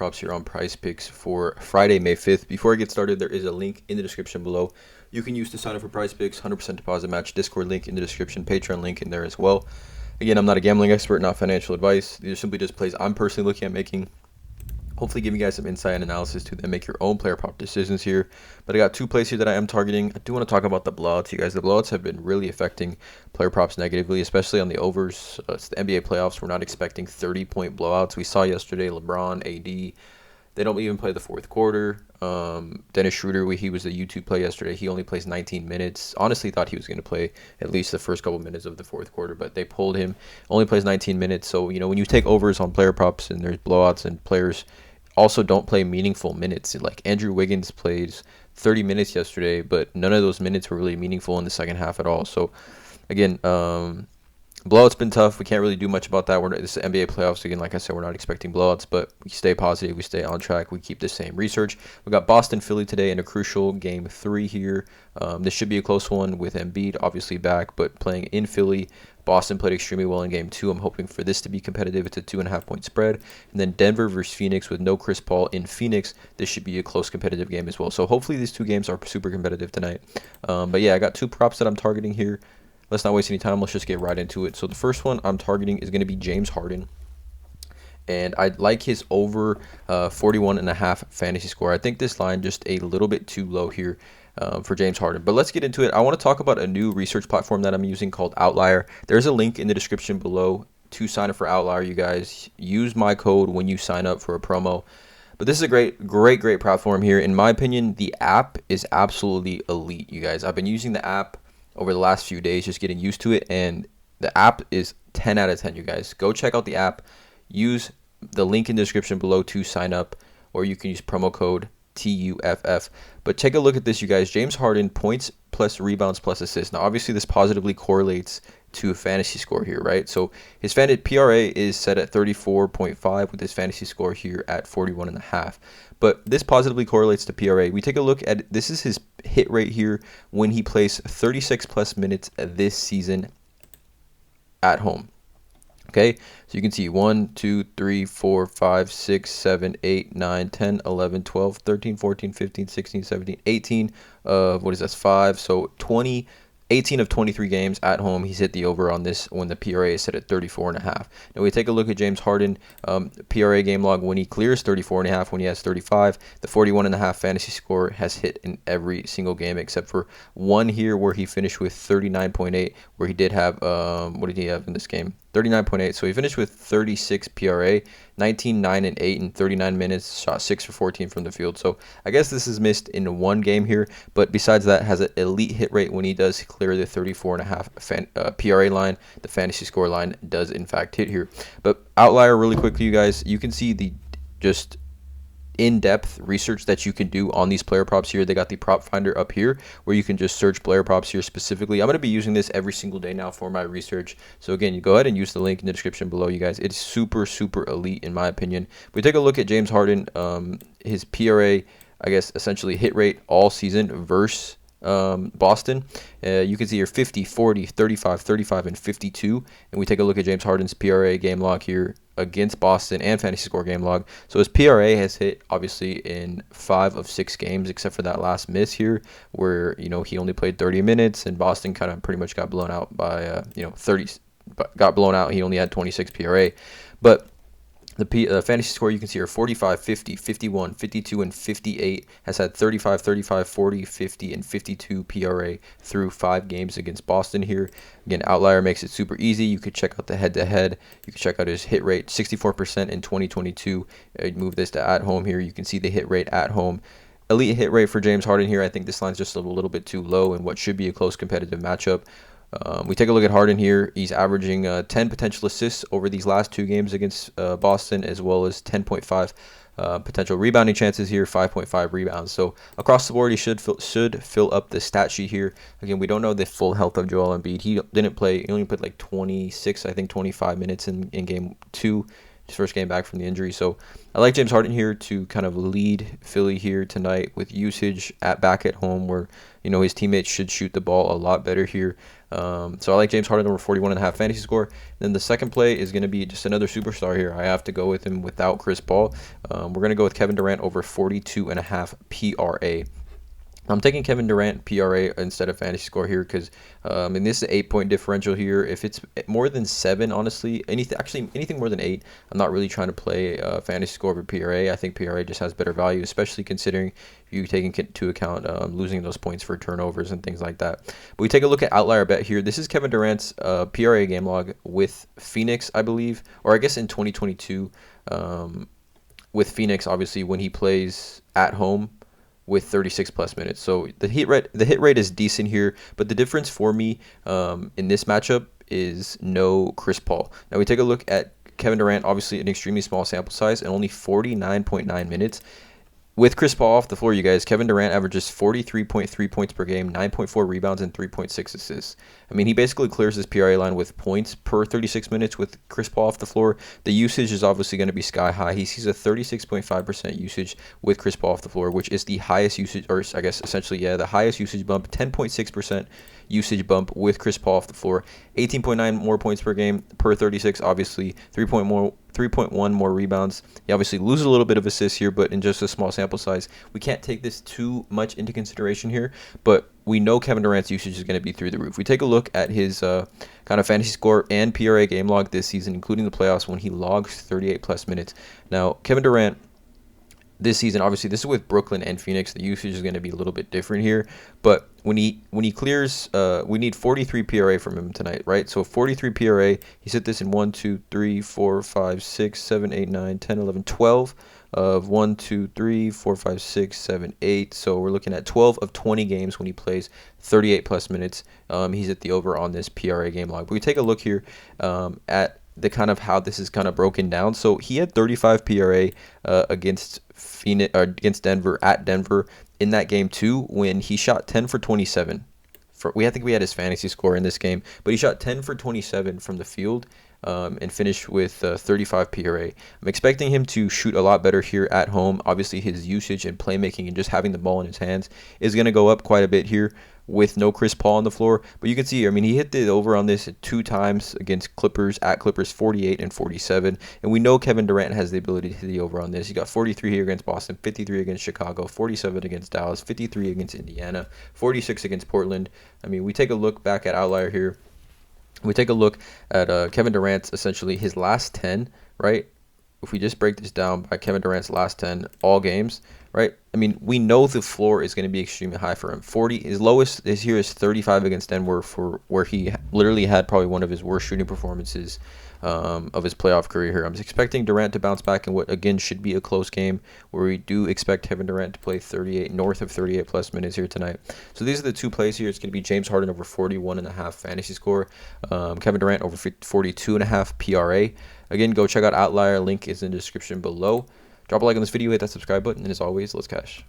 props here on PrizePicks for Friday, May 5th. Before I get started, there is a link in the description below. You can use to sign up for PrizePicks, 100% deposit match, Discord link in the description, Patreon link in there as well. Again, I'm not a gambling expert, not financial advice. These are simply just plays I'm personally looking at making. Hopefully giving you guys some insight and analysis to then make your own player prop decisions here. But I got two plays here that I am targeting. I do want to talk about the blowouts, you guys. The blowouts have been really affecting player props negatively, especially on the overs. It's the NBA playoffs. We're not expecting 30-point blowouts. We saw yesterday LeBron, AD. They don't even play the fourth quarter. Dennis Schroeder, he was a YouTube play yesterday. He only plays 19 minutes. Honestly, thought he was going to play at least the first couple minutes of the fourth quarter, but they pulled him. Only plays 19 minutes. So, when you take overs on player props and there's blowouts and players also don't play meaningful minutes. Like Andrew Wiggins plays 30 minutes yesterday, but none of those minutes were really meaningful in the second half at all. So, again, blowouts been tough. We can't really do much about that. This is NBA playoffs. Again, like I said, we're not expecting blowouts, but we stay positive. We stay on track. We keep the same research. We got Boston, Philly today in a crucial game 3 here. This should be a close one with Embiid obviously back, but playing in Philly. Boston played extremely well in game 2. I'm hoping for this to be competitive. It's a 2.5-point spread. And then Denver versus Phoenix with no Chris Paul in Phoenix. This should be a close competitive game as well. So hopefully these two games are super competitive tonight. But yeah, I got two props that I'm targeting here. Let's not waste any time. Let's just get right into it. So the first one I'm targeting is going to be James Harden. And I like his over 41.5 fantasy score. I think this line just a little bit too low here for James Harden. But let's get into it. I want to talk about a new research platform that I'm using called Outlier. There's a link in the description below to sign up for Outlier, you guys. Use my code when you sign up for a promo. But this is a great platform here. In my opinion, the app is absolutely elite, you guys. I've been using the app over the last few days, just getting used to it. And the app is 10 out of 10, you guys. Go check out the app. Use the link in the description below to sign up, or you can use promo code TUFF. But take a look at this, you guys. James Harden, points plus rebounds plus assists. Now, obviously, this positively correlates to a fantasy score here, right? So his PRA is set at 34.5 with his fantasy score here at 41.5. But this positively correlates to PRA. We take a look at this is his hit rate here when he plays 36 plus minutes this season at home. Okay, so you can see 1, 2, 3, 4, 5, 6, 7, 8, 9, 10, 11, 12, 13, 14, 15, 16, 17, 18 of, what is this, 5, so 18 of 23 games at home, he's hit the over on this when the PRA is set at 34.5. Now we take a look at James Harden, PRA game log when he clears 34.5, when he has 35. The 41.5 fantasy score has hit in every single game except for one here where he finished with 39.8, where he did have, what did he have in this game? 39.8. So he finished with 36 PRA, 19, 9, and 8 in 39 minutes, shot 6 for 14 from the field. So I guess this is missed in one game here, but besides that, has an elite hit rate when he does clear the 34.5 PRA line. The fantasy score line does in fact hit here. But Outlier, really quickly, you guys, you can see the just in-depth research that you can do on these player props here. They got the prop finder up here where you can just search player props here specifically. I'm going to be using this every single day now for my research. So again, you go ahead and use the link in the description below, you guys. It's super elite in my opinion. We take a look at James Harden, his PRA, I guess essentially hit rate all season versus Boston. You can see here 50, 40, 35, 35, and 52. And we take a look at James Harden's PRA game log here against Boston and fantasy score game log. So his PRA has hit obviously in 5 of 6 games except for that last miss here where he only played 30 minutes and Boston kind of pretty much got blown out by 30, got blown out. He only had 26 PRA. But the fantasy score you can see are 45, 50, 51, 52, and 58. Has had 35, 35, 40, 50, and 52 PRA through 5 games against Boston here. Again, Outlier makes it super easy. You could check out the head-to-head. You can check out his hit rate, 64% in 2022. Move this to at home here. You can see the hit rate at home. Elite hit rate for James Harden here. I think this line's just a little bit too low in what should be a close competitive matchup. We take a look at Harden here. He's averaging 10 potential assists over these last 2 games against Boston, as well as 10.5 potential rebounding chances here, 5.5 rebounds. So across the board, he should fill up the stat sheet here. Again, we don't know the full health of Joel Embiid. He didn't play. He only played like 26, I think 25 minutes in game 2. his first game back from the injury. So I like James Harden here to kind of lead Philly here tonight with usage back at home, where his teammates should shoot the ball a lot better here. So I like James Harden over 41.5 fantasy score. Then the second play is going to be just another superstar here. I have to go with him without Chris Paul. We're going to go with Kevin Durant over 42.5 PRA. I'm taking Kevin Durant PRA instead of fantasy score here because this is an 8-point differential here. If it's more than 7, honestly, anything more than 8, I'm not really trying to play fantasy score over PRA. I think PRA just has better value, especially considering if you take into account losing those points for turnovers and things like that. But we take a look at outlier bet here. This is Kevin Durant's PRA game log with Phoenix, I believe, or I guess in 2022 with Phoenix, obviously when he plays at home with 36 plus minutes. So the hit rate is decent here, but the difference for me in this matchup is no Chris Paul. Now we take a look at Kevin Durant, obviously an extremely small sample size and only 49.9 minutes. With Chris Paul off the floor, you guys, Kevin Durant averages 43.3 points per game, 9.4 rebounds, and 3.6 assists. I mean, he basically clears his PRA line with points per 36 minutes with Chris Paul off the floor. The usage is obviously going to be sky high. He sees a 36.5% usage with Chris Paul off the floor, which is the highest usage, or I guess essentially, the highest usage bump, 10.6% usage bump with Chris Paul off the floor. 18.9 more points per game per 36, obviously 3.1 more rebounds. He obviously loses a little bit of assists here, but in just a small sample size, we can't take this too much into consideration here. But we know Kevin Durant's usage is going to be through the roof. We take a look at his kind of fantasy score and PRA game log this season, including the playoffs when he logs 38 plus minutes. Now, Kevin Durant this season, obviously this is with Brooklyn and Phoenix, the usage is going to be a little bit different here, but when he clears, we need 43 PRA from him tonight, right? So 43 PRA, he's hit this in 1, 2, 3, 4, 5, 6, 7, 8, 9, 10, 11, 12 of 1, 2, 3, 4, 5, 6, 7, 8. So we're looking at 12 of 20 games when he plays 38 plus minutes. He's at the over on this PRA game log. But we take a look here at the kind of how this is kind of broken down. So he had 35 PRA against Phoenix, or against Denver at Denver in that game too, when he shot 10 for 27. I think we had his fantasy score in this game, but he shot 10 for 27 from the field and finished with 35 PRA. I'm expecting him to shoot a lot better here at home. Obviously, his usage and playmaking and just having the ball in his hands is going to go up quite a bit here with no Chris Paul on the floor. But you can see, I mean, he hit the over on this 2 times against Clippers, at Clippers, 48 and 47. And we know Kevin Durant has the ability to hit the over on this. He got 43 here against Boston, 53 against Chicago, 47 against Dallas, 53 against Indiana, 46 against Portland. I mean, we take a look back at outlier here. We take a look at Kevin Durant's, essentially his last 10, right? If we just break this down by Kevin Durant's last 10 all games, right? I mean, we know the floor is going to be extremely high for him. 40, his lowest this year is 35 against Denver, where he literally had probably one of his worst shooting performances of his playoff career here. I'm expecting Durant to bounce back in what, again, should be a close game, where we do expect Kevin Durant to play north of 38 plus minutes here tonight. So these are the 2 plays here. It's going to be James Harden over 41.5 fantasy score, Kevin Durant over 42.5 PRA. Again, go check out Outlier. Link is in the description below. Drop a like on this video, hit that subscribe button, and as always, let's cash.